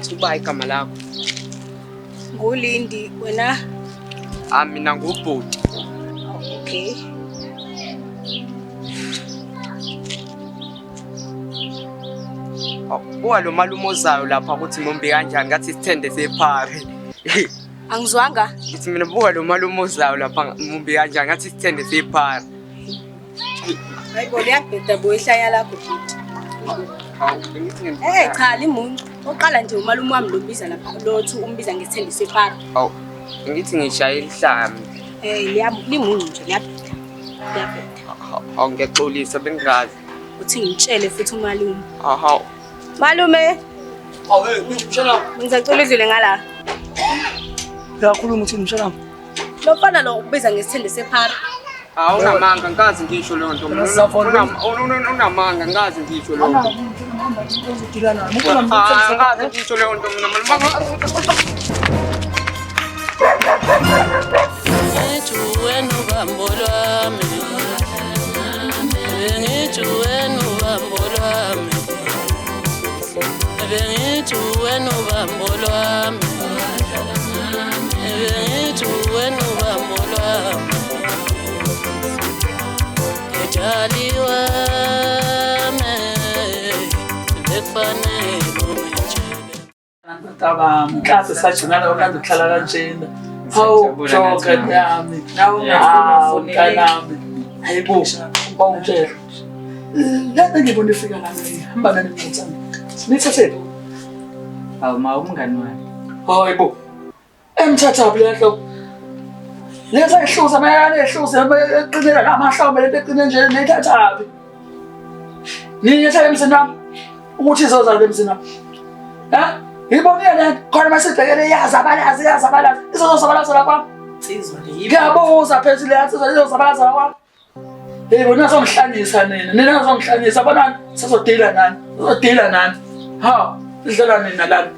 Kuba igama lakho Ngulindi wena mina ngubhuti okay buka lo malume ozayo lapha ukuthi mumbi kanjani ngathi sithende sephare. Angizwanga. Ngithi mina buka lo malume ozayo lapha mumbi kanjani ngathi sithende sephare. Hayibo liyabheda boyihlaya lakho futhi. Cha limuntu. Oqala nje umalume wami lobiza lapha lothi umbiza ngesithende sephara. Awu ngithi ngishaya ihlami. Limuntu nje liyabheda. Awu ngiyaxolisa bengazi. Uthi ngitshele futhi umalume. Aha. Malume. Awu mshana. Ngizacela izwile ngala. Uyakhuluma uthini mshana? Lo mfana lo ubiza ngesithende sephara. Awunamanga ngazi ngisho leyo nto. Unamanga ngazi ngisho leyo nto. Ngazi ngisho leyo nto mina. Ngithi wena ubambo lwami. Ngithi wena ubambo lwami. Ngithi wena ubambo lwami. Ngithi wena ubambo lwami. Jaliwa me lefanele Taba mkaze sajungana okade uhlala kanjena. Hawu joka yami. Nawu ngafuna nami. Hayibo bawutshela. Lapha ngibona ifika la mina. Hamba nani mntsana. Nithathele. Awu ma umngani wami. Hayibo. Emthatha phela nhlo. Letha ihluza mayane ihluza eqinela lamahlombe lento eqine nje nethathapi. Niyetha emsini wami ukuthi izoza emsini wami. Ha? Ngibonile le khona masibhekele yazabalazi izozabalaza la kwami. Insizwa le. Ngiyabuza phezulu le insizwa izozabalaza la kwami. Yebo nazongihlangisa nina nazongihlangisa bonani sizodila nani? Sizodila nani? Ha, idlela nina lana.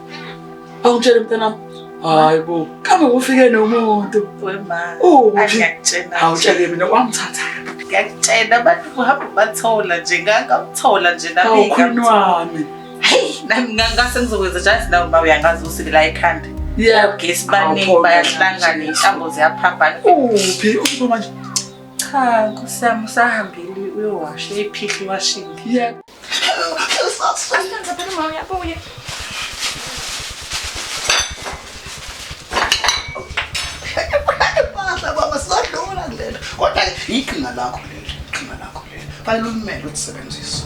Awungitshela mntanami. Hayibo, kama ufike nomuntu wema. Ngiyakutshela. Awutshele mina wangithatha. Ngiyakutshela abantu kuhamba bathola nje ngamthola nje nami wami. Hey, nami ngase ngizokwenza just nawe ba uyangazi usibela ekhanda. Yeah, gesi baningi bayahlangana inhlambo ziyaphambana. Uphi uphi manje? Cha, kusami usahambile uyowasha iphihli washini. Yeah. Asenza phela mama uyabuya. Baba sadlula kulela. Kodwa iqhinga lakho leli, iqhinga lakho leli. Fanele umele ulisebenzise.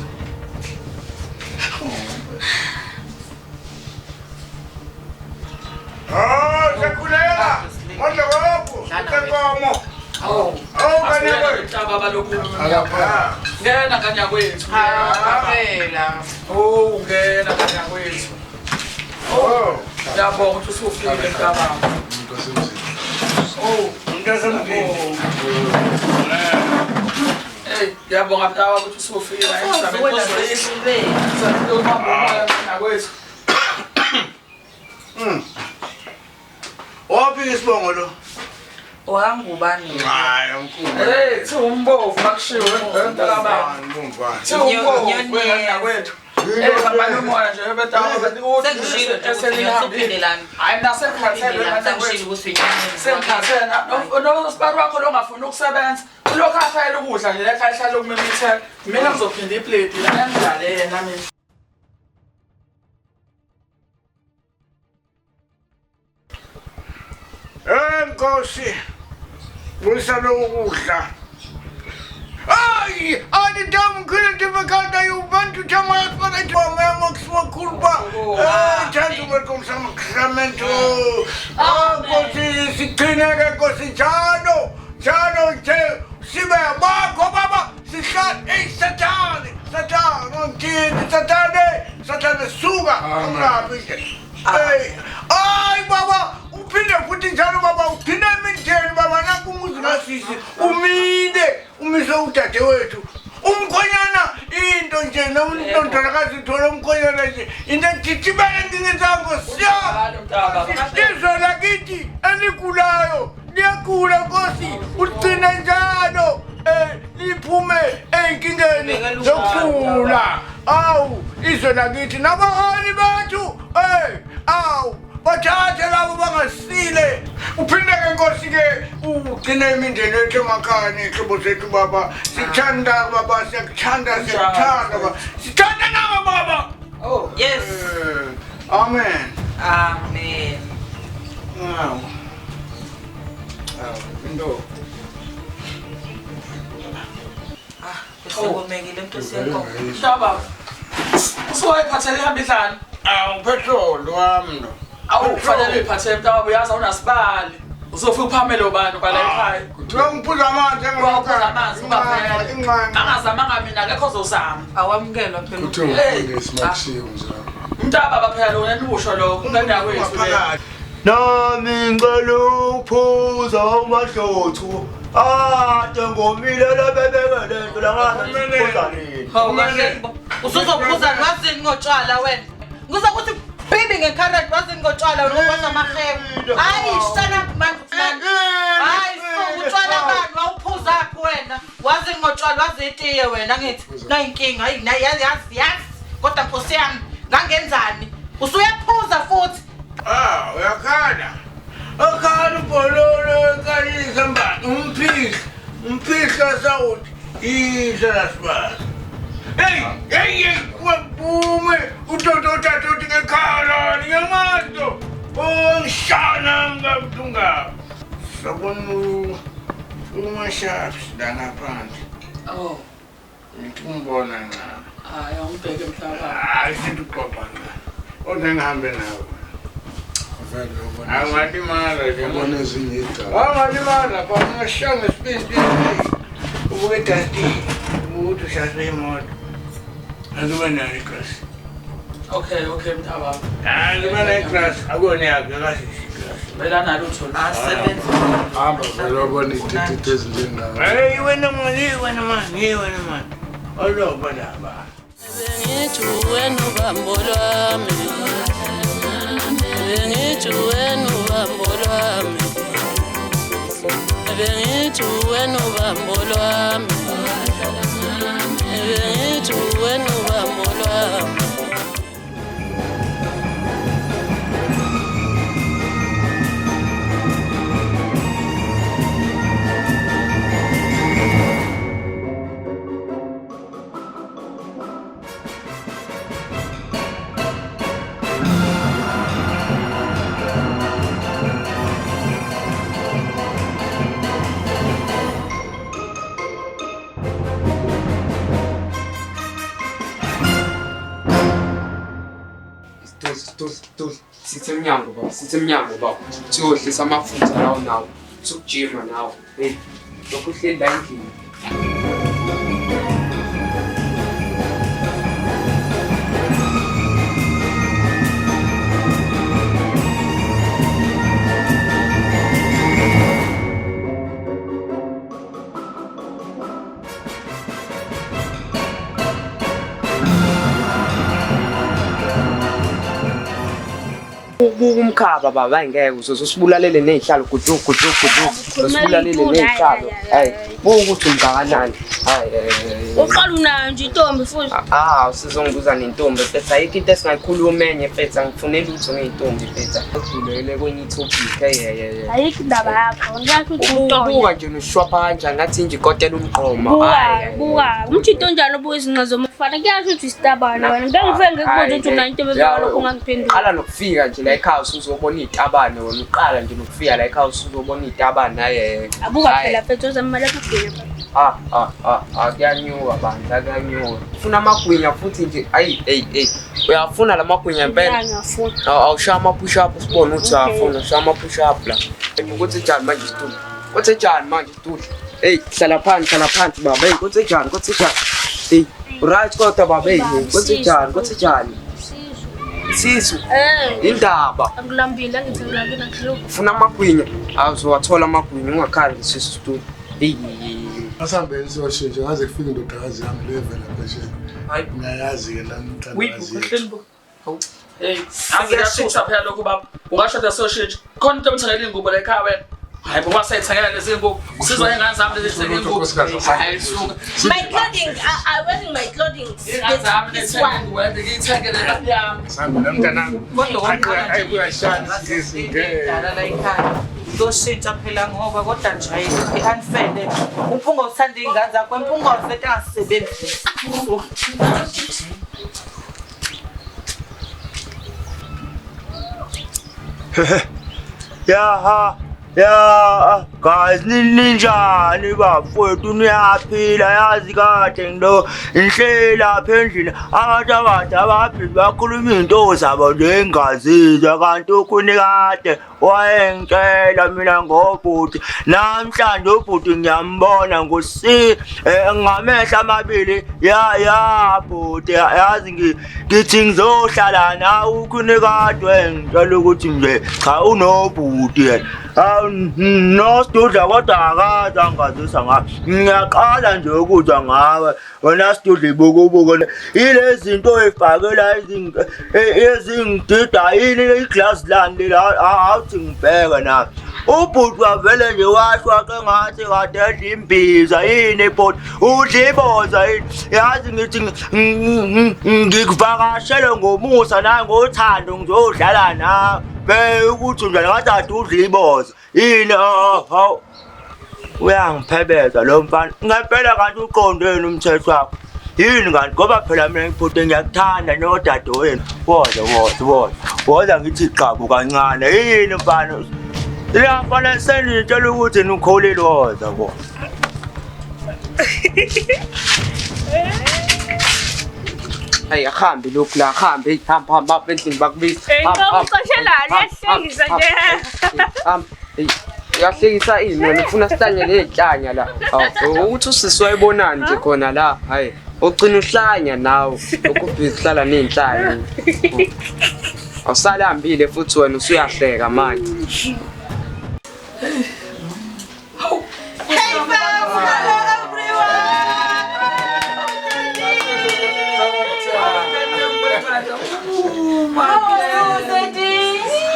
Sekulela. Manje wapho. Senkomo. Kanyakwethu. Baba lokhu. Ngena kanyakwethu. Phela. Ngena kanyakwethu. Yabonga ukuthi usufike enkababa. Hey, yabonga mtawa ukuthi usufike la emhlabeni. Waphi isibongo lo? Wangubani? Hayi umkhulu. Hey, umbovu makushiwo entababa. Umbovu kwethu. Bambani umoya nje betawa sengishilo usuphindelana. Hayi nasekhathele sengikhathela nosipari wakho longafuni ukusebenza ulokhu afayela ukudla nje lekha ihlala ukumemitheka mina ngizophinda iplate la ngiyadlale yena mina. Nkosi Busalo ukudla. Ay, anidam kule tivakata yubantu chama para chama maxima culpa. Chantu merkom sama kramento. Kosi sikinega kosi chano che sibe bako baba sishat satani satani suga. Ay baba uphinde futhi njalo baba uphinde imitheni baba nakumuzi kasisi umise udade wethu umkhonyana into nje nomntontakazi thola umkhonyana nje into ngithibele ngingizango izwe lakithi eligulayo liyagula Nkosi uligcina njalo liphume ey'nkingeni zokugula awu izwe lakithi nabaholi bethu awu bathathe labo bangasile uphinde-ke Nkosi-ke ugcine imindeni yethu emakhaya ney'hlobo zethu baba sikuthanda baba siyakuthanda baba sithanda nawe baba. Yes. Amen. Into. Usekomekile Nkosi yenkomo. Mhlaba. Usoyiphathele ihamba idlana. Petrol wami no. Awufanele uyiphathele mntaba uyazi awunasibali. Uzofika uphamele ubani kwala ekhaya. Kuthiwa ngiphuza amanzi engaphuza amanzi ubavele. Angazama mina akekho ozozama. Awamukelwa phela. Kuthiwa ngifundisi makushiwo njalo. Mntaba baphela lo nenusho lo kungena kwethu le. Nami ngicela ukuphuza umahlothu ade ngomile labebeke lento langaphuza nini. Hawu kahle. Usuzophuza wazini ngotshwala wena. Ngizokuthi bibi ngekharati wazini ngotshwala ngokwenza amahewu. Hayi shut up man. Hayi utshwala bani wawuphuza apho wena. Wazini ngotshwala wazitiye wena ngithi nayinkinga hayi yazi. Kodwa Nkosi yami ngangenzani? Usuyaphuza futhi. Uyakhala. Akhala ubhololo ekalisa mbani umphihla sawuthi idla sibani. Hey, wabume utotota ngekhala ngiyamazo. Ngishana ngabuthunga. Sabona umashaps la ngaphandle. Oh. Ngikumbona na. Hayi awubheke Mhlaba. Hayi siduqoqa na. Onengihambe nawe. Angalimala nje. Ubona ezinye igaba. Angalimala bana shanga speed. Uwetati. Uthi ushaya imoto. Azibana iclass. Okay Mhlaba. Azibana iclass. Akone yakhe akasishi class. Bela nalo uthola. Asebenza. Hamba vele ubona ithithi ezinjengayo. Hey wena man. Oloba laba. Bengithi wena ubambo lwami. Bengithi wena ubambo lwami. Bengithi wena ubambo lwami. Bengithi wena ubambo lwami. Sitemnyango baba. Siyohlisa amafutha lawo nawo. Sukujima nawo. Hey, lokhu hleli la endlini. Umkhaba baba ngeke uzosibulalele nezihlalo gudu usibulalele nezihlalo hayi ukuthi umngakanani hayi Uqala unayo nje intombi futhi usizongibuza nentombi bese ayikho into esingayikhuluma enye fethu angifuneli ukuthi ngeintombi fethu akudlulele kwenye itopic ayikho indaba yakho ngiyasho ukuthi untombi ubuka nje ushwapha kanjani ngathi nje ikotela umqoma buka umthito onjalo obuka izinqa zomfana kuyasho ukuthi isitabana wena ngeke ngikubuze ukuthi unanto bezalo ungangiphendula qala nokufika nje la ekhaya usuzobona izitabane wena uqala nje nokufika la ekhaya usuzobona izitabane abuka phela fethu uzamala kugcina kuyanyuka bandla kuyanyuka ufuna amagwinya futhi nje uyafuna la magwinya impela awushaya ama-push up usibone ukuthi uyafuna ushaya ama-push up la ukuthi njani manje isitulo kuthi njani manje isitulo hlala phansi baba kuthi njani right kodwa baba kuthi njani sisu indaba angilambile angithelelake nakhlo ufuna amagwinya awuzowathola amagwinya ungakhali sisu isitulo Asambeni siyoshintsha ngaze kufike indodakazi yami levela phesheya. Hayi ngiyayazi ke lami uhleli bo. Hey, angiyashisa phela lokho baba. Ungashoda siyoshintsha. Khona into emthengele ingubo la ekhaya wena. Hayi bo wasayithengela lezi ingubo. Sizwa ingane zami lezi ingubo. Hayi suka. My clothing, I wearing my clothing. This one. Wena ngiyithengele la yami. Sami namntanami. Ayikuyashana sizingeke. La ekhaya. Ngoshintsha phela ngoba kodwa nje i-unfair umpungo uthanda ingane zakho umpungo usethe angasebenzi Ya guys ninjani bafowethu niyaphila yazi kade ngilo inhlela apha endlini abantu abaphili bakhuluma izinto zabo njengazizwa kanti ukhuni kade wayengitshela mina ngobhuti namhlanje ubhuti ngiyambona ngamehlo amabili ya bhuti yazi ngithi ngizohlala nawe ukhuni kade wengitshela ukuthi nje cha unobhuti yena noSidudla kodwa akaze angazisa ngawe ngiyaqala nje ukuzwa ngawe wena Sidudla ibukubuko ilezi zinto efakela ezingidida yini iglass lani la awuthi ngibheke na ubhuti wavele nje washwa ke ngathi kade edla imbiza yini ibhuti udla iboza yini yazi ngithi ngikuvakashele ngomusa nangothando ngizodlala nawe ukuthi nje ngathi ade udla iboza yini uyangiphebeza lo mfana ngempela kanti uqondeni umthetho wakho yini kanti ngoba phela mina ngibhuti ngiyakuthanda nodadewenu woza ngithi qabu kancane yini mfana liyafana senitshela ukuthi nikholile woza bo Hey, ahambe lokhu la, ahambe, hamba endlini bakubiza. Uyahlekisa nje. Uyahlekisa ini wena ufuna sihlanye lehlanya la. Ukuthi usisi wayibonani nje khona la. Hayi, ugcina uhlanya nawe. Ukubhizi hlala nezinhlanya. Awusalambile futhi wena usuyahleka manje.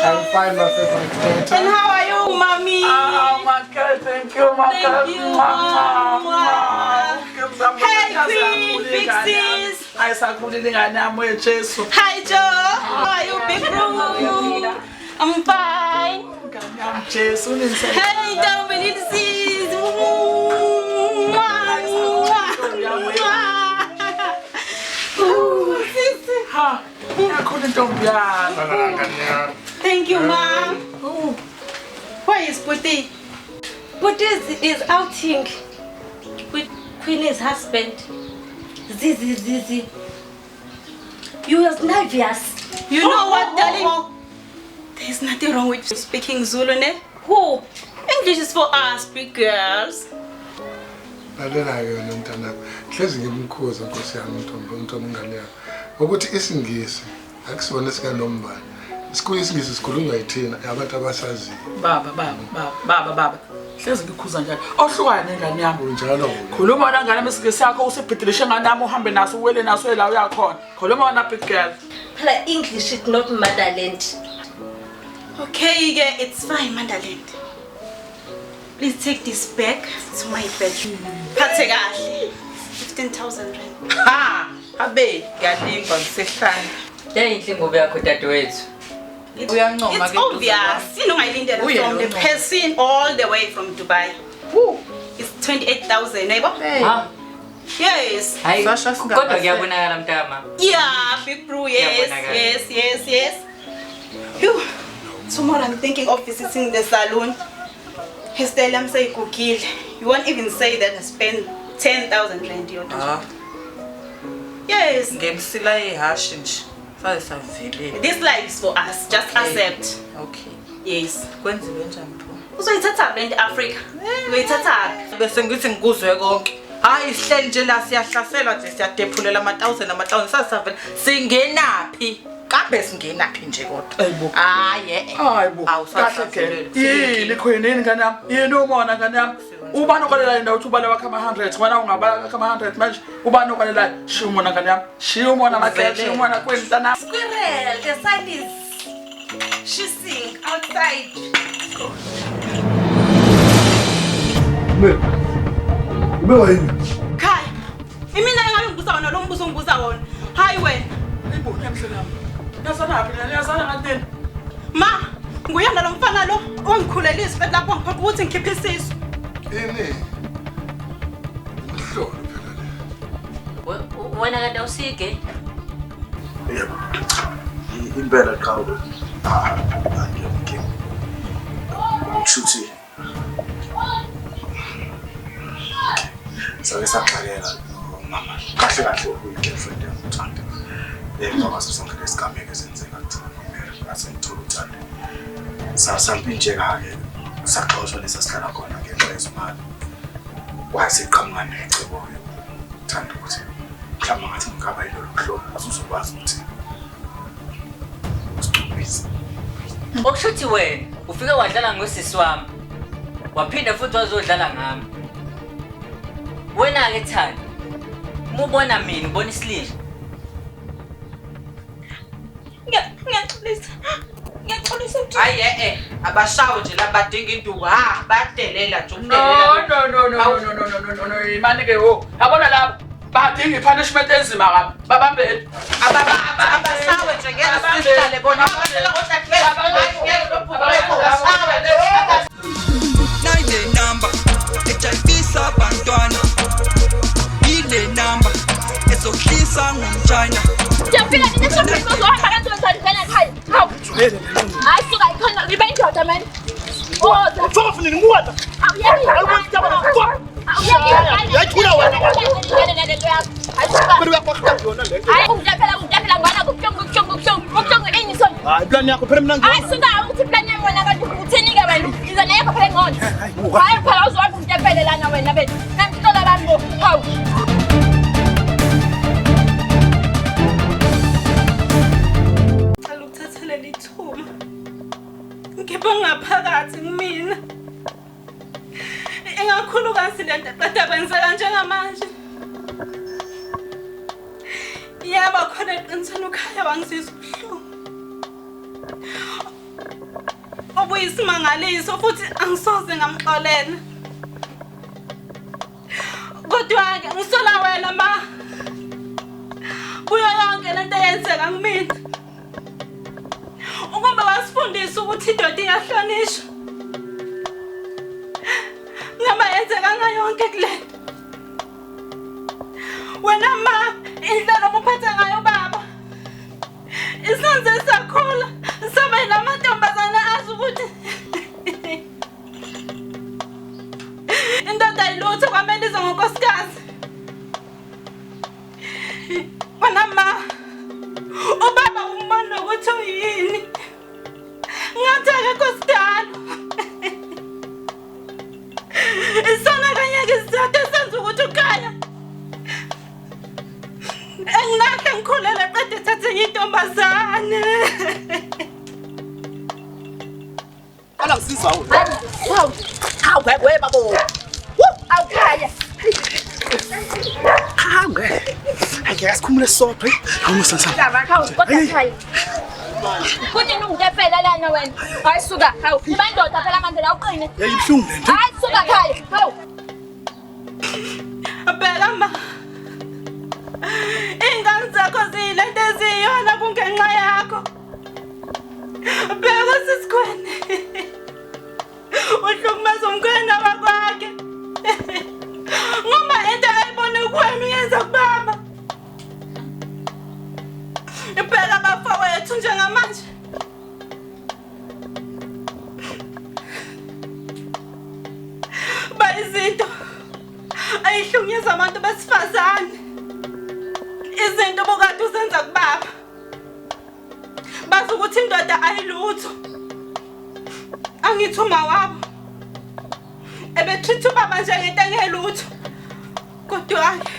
I'm fine, my favorite. And how are you, mommy? Oh, my God, thank you, my God. Hey, Queen, big sis. Hi, Joe. How are you, big bro? I'm fine. Hey, double little sis. Thank you, Mom. Where is Puti? Puti is outing with Queen's husband. Zizi. You was nervous. You know what, darling? There's nothing wrong with speaking Zulu, ne? Who? English is for us, big girls. Lalela yona mntana hlezi ngimkhuza Nkosi yami Ntombi ngane yakho ukuthi isingisi akusona sika nombani isingisi sikhulunywa yithina abantu abasaziyo baba hlezi ngikhuza njalo ohlukane nengane yami njalo khuluma wena ngane mesingisi yakho usibhidilishe nganami uhambe naso uwele naso la uyakhona khuluma wena big girl phela English is not motherland. Okay, yeah, it's fine, motherland. Please take this back to my bedroom. Phathe kahle. 15,000 rand. Ha! Abe, ngiyalimba ngisehlana. Yayinhle ngoba yakho dadewethu. Uyancoma It's obvious. You know I lined from the person all the way from Dubai. Woo! It's 28,000, neighbor. Huh? Yes. Kodwa kuyabonakala mntama. Yeah, big bro. Yes. Phew. Tomorrow I'm thinking of visiting the salon. His style I'm saying kukile. You won't even say that I spent 10,000 rand your daughter. Yes. Ngemsila ihashi nje. Fale savile. This life is for us. Just accept. Okay. Yes. Kwenziwe njani mtho? Uzoyithatha rand Africa. Uyoyithatha. Bese ngithi ngikuzwe konke. Hayi sihleli nje la siyahlasela nje siyadephulela ama1000 sasavela. Singenaphi? Kambe singenaphi nje kodwa? Hayibo. Awusahlele. Yini khwenini ngane yami? Yini umona ngane yami? Ubani okwalela indawo uthi ubale wakha ama100 wena ungabala wakha ama100 manje ubani okwalela shiya umona ngane yami shiya umona makhaya shiya umona kwentana Squirrel, the sign is she's sing outside. Ube wayini? Khaya. Imina engabe ngibuza wona lo mbuzo ngibuza wona. Hayi wena. Ayibona emhlabeni. Yasana phela yasana ngathini? Ma, nguyena lo mfana lo ongikhulelisa phela lapho ngiphapha ukuthi ngikhiphe isisu. Yini? Mhlolo phela le. Wena kade usige? Yebo. Impela qhawe. Kushuthi sake saxakela mama kahle kahle uyi-girlfriend yami uThando. Ngazo sonke lesigameko ezenzeka kuthina nomera asengithola uThando. Sasampinjeka-ke saxoshwa lesa sihlala khona ngenxa yezimali. Wasiqhamuka necebo-ke Thando ukuthi mhlawumbe ngathi ngingaba yilolo hlobo uzokwazi ukuthi usicubise. Okushuthi wena ufike wadlala ngosisi wami waphinda futhi wazodlala ngami. Wena-ke Thando umubona mina ubona isililo. Ngiyaxolisa. Ngiyaxolisa. Hayi abashawo nje labadinga induku bayadelela nje No, imani ke ho yabona lapha badinga i-punishment enzima kabi babambele abashawe nje ngeke sihlale bona Nine number HIV abantwana ile number ezohlisa ngumtshayina. Ngiyafika nini eshophini uzohamba kanjani ngizalifana ekhaya? Hawu. Hayi suka ikhona libe indoda man. Oza. Ufaka funini ngwada. Awuyeki. Yathula wena. Hayi ungidaphela ngwana kubuhlungu ini sona. Hayi plan yakho phela mina Hayi suka uthi plan yami wena kanti uthini ke wena? Iza naye phela ngone. Hayi phela uzohamba ungidaphele lana wena bese. Namhlola abantu. Hawu. Lithuba ngibe ngaphakathi kumina engakhulukazi lento eqeda kwenzeka njengamanje. Yaba khona eqinisweni ukhaya wangizisa ubuhlungu obuyisimangaliso futhi angisoze ngamxolela. Kodwa-ke ngisola wena ma kuyo yonke lento eyenzeka kumina ukuba wasifundisa ukuthi indoda iyahlonishwa. Ngaba yenzeka ngayonke kulento. Wena ma indlela omuphathe ngayo baba isenze sakhula sabe namantombazane azi ukuthi indoda ayilutho kwamele ize ngonkosikazi. Wena ma ubaba umbona ukuthi uyini ngathi akekho sidalo. Isona kanye-ke isizathu esenza ukuthi ukhaya enginahle ngikhulele qeda ethathe intombazane. Ala ngisiza Hawu we babo. Awukhaya. Hambe. Ake asikhumule sodwa. Awumusasa. Kodwa khaya. Kuthi nungidefela lana wena. Hayi suka. Hawu iba indoda phela manje la uqine. Yayibhlungu lento. Hayi suka khaya. Hawu. Bheka ma. Ingane zakho zilento eziyona kungenxa yakho. Bheka sisikhwene. Uhlukumeza umkhwena wakwakhe. Ngoba into ayibona kuwena uyenza kubaba. Bheka bafowethu njengamanje. Bayizinto ayihlukumeza abantu besifazane. Izinto bokade uzenza kubaba. Bazi ukuthi indoda ayilutho. Angithuma wabo. Ebetreat ubaba njengento engelutho. Kodwa-ke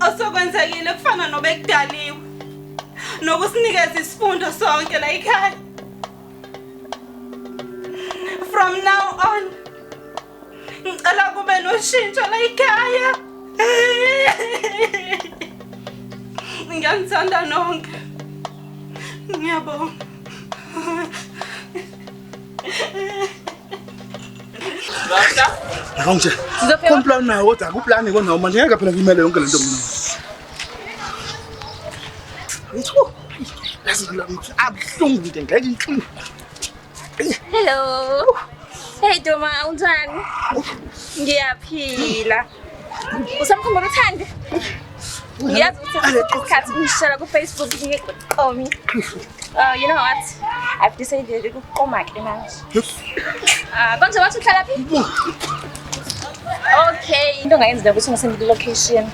osokwenzekile kufana nobekudaliwe nokusinikeza isifundo sonke la ekhaya. From now on ngicela kube noshintsho la ekhaya. Ngiyanithanda nonke. Ngiyabonga. Ngongje. Komplan nayo kodwa akuplani kona manje ngeke phela ngimele yonke lento mina. Ngithu. Yazi abuhlungu into ngeke ngixini. Hello. Hey Doma, unjani? Ngiyaphila. Usamkhumbula uThandi? Ngiyazi ukuthi isikhathi ngishela ku-Facebook call me. You know what? I've decided ukuqoma ke manje. Konje wathi uhlala phi? Okay, into ongayenzela ukuthi ungasend i-location.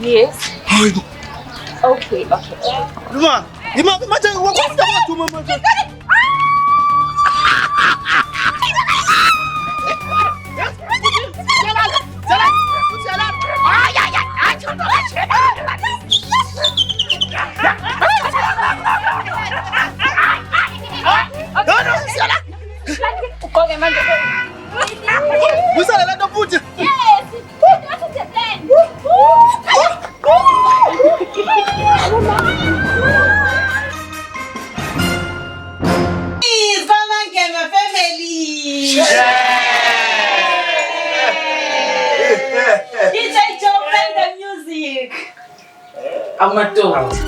Yes. Okay. Luma, manje wakwafika amathuma manje. I'm not doing it.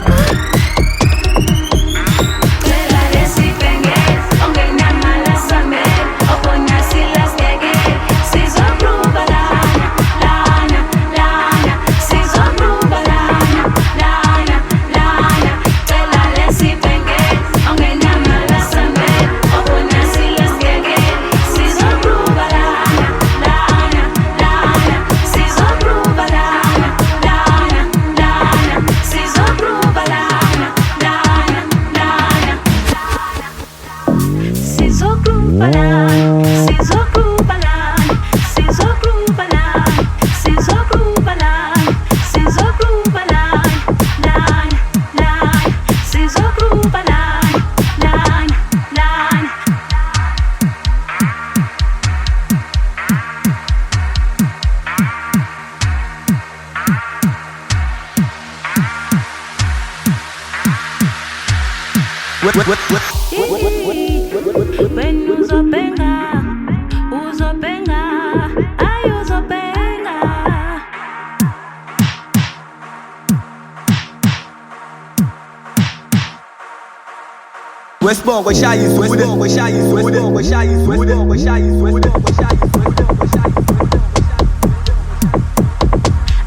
Westbongo Shayis, Westbongo Shayis, Westbongo Shayis, Westbongo Shayis, Westbongo Shayis.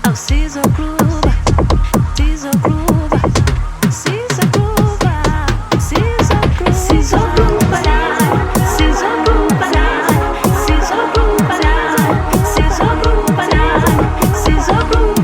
Oh, she's a groove, she's a groove, she's a groove, she's a groove, she's a groove, she's a groove, she's a groove, she's a groove, she's a groove, she's a groove.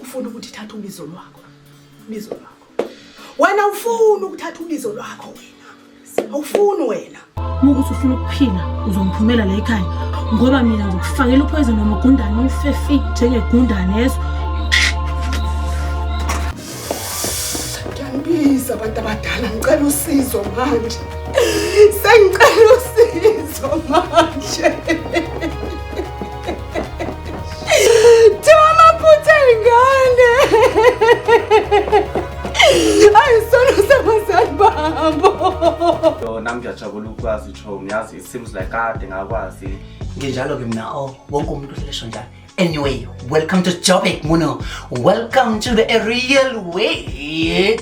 Ufuna ukuthi thatha ubizo lwakho. Wena ufuna ukuthatha ubizo lwakho wena. Awufuni wena. Ukuthi ufuna ukuphila uzomphumela la ekhaya ngoba mina ngikufakela uphoyizeni nomagundane ufefi njengegundane yeso. Ngiyambiza abantu abadala ngicela usizo manje. Sengicela usizo manje. Toma putengane. Ayisona sabazali babo. Nami ngiyajabula ukwazi Cho, ngiyazi it seems like kade ngakwazi. Nginjalo ke mina wonke umuntu uhlelesho njalo. Anyway, welcome to Joburg Muno. Welcome to the real way.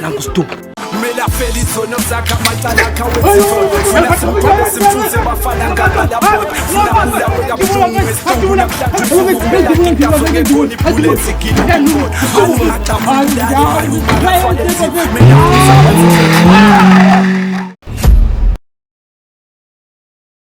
Nangu stupid. Mela felizo nosaka matala kawezifo. Funa simkhona simfuze bafana ngabala bot. Funa kula oya buhlungu wesifungu namhlanje uvumela ngiyafike ngoni bullets ikini ngoni. Awungatamanda ayuma fana. Mina